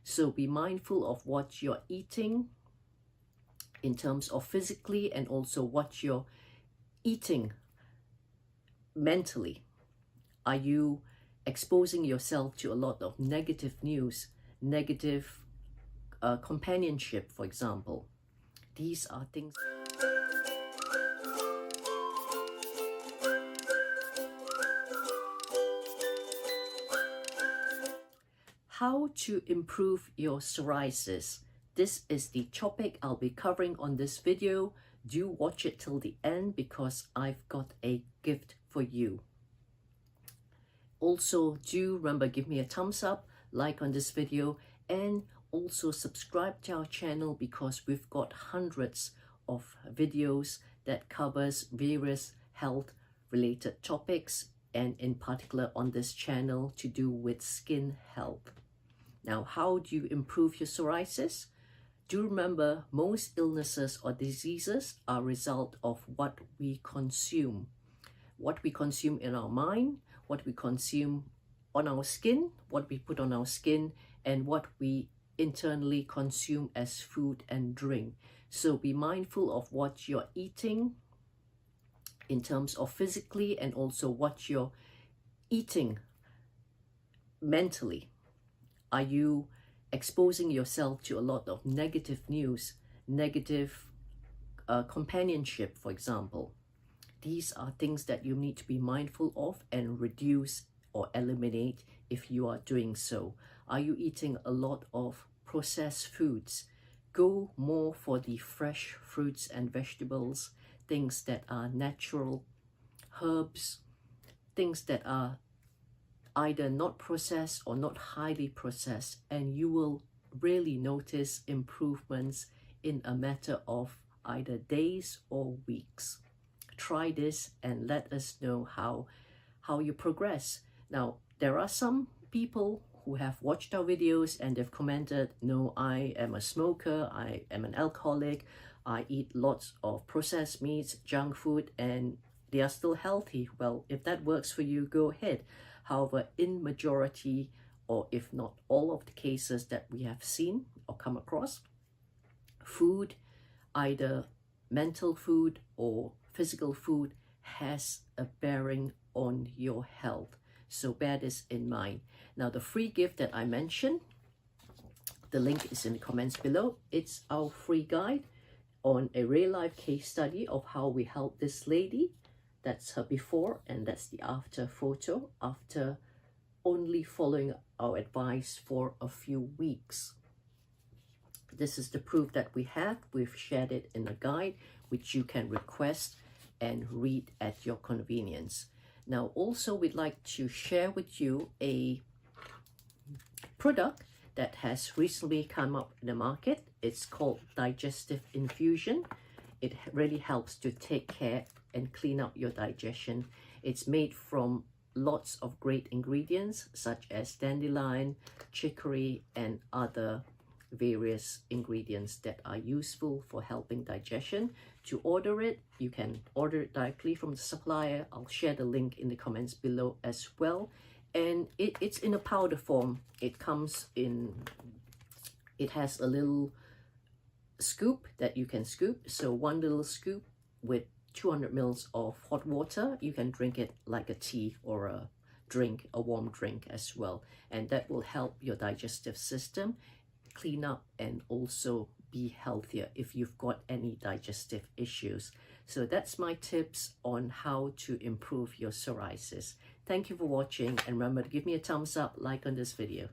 So be mindful of what you're eating in terms of physically, and also what you're eating mentally. Are you exposing yourself to a lot of negative news, negative companionship, for example? These are things. How to improve your psoriasis. This is the topic I'll be covering on this video. Do watch it till the end because I've got a gift for you. Also, do remember, give me a thumbs up, like on this video, and also subscribe to our channel because we've got hundreds of videos that covers various health related topics, and in particular on this channel to do with skin health. Now, how do you improve your psoriasis? Do remember, most illnesses or diseases are a result of what we consume. What we consume in our mind, what we consume on our skin, what we put on our skin, and what we internally consume as food and drink. So be mindful of what you're eating in terms of physically, and also what you're eating mentally. Are you exposing yourself to a lot of negative news, negative companionship, for example? These are things that you need to be mindful of and reduce or eliminate if you are doing so. Are you eating a lot of processed foods? Go more for the fresh fruits and vegetables, things that are natural, herbs, things that are either not processed or not highly processed, and you will really notice improvements in a matter of either days or weeks. Try this and let us know how you progress. Now, there are some people who have watched our videos and they've commented, no, I am a smoker, I am an alcoholic, I eat lots of processed meats, junk food, and they are still healthy. Well, if that works for you, go ahead. However, in majority, or if not all of the cases that we have seen or come across, food, either mental food or physical food, has a bearing on your health. So bear this in mind. Now, the free gift that I mentioned, the link is in the comments below. It's our free guide on a real life case study of how we helped this lady. That's her before and that's the after photo, after only following our advice for a few weeks. This is the proof that we have. We've shared it in a guide, which you can request and read at your convenience. Now, also, we'd like to share with you a product that has recently come up in the market. It's called Digestive Infusion. It really helps to take care and clean up your digestion. It's made from lots of great ingredients such as dandelion, chicory, and other various ingredients that are useful for helping digestion. To order it, you can order it directly from the supplier. I'll share the link in the comments below as well. And it's in a powder form. It comes in, it has a little scoop that you can scoop. So one little scoop with 200 ml of hot water, you can drink it like a tea or a drink, a warm drink as well. And that will help your digestive system clean up and also be healthier if you've got any digestive issues. So that's my tips on how to improve your psoriasis. Thank you for watching, and remember to give me a thumbs up, like on this video.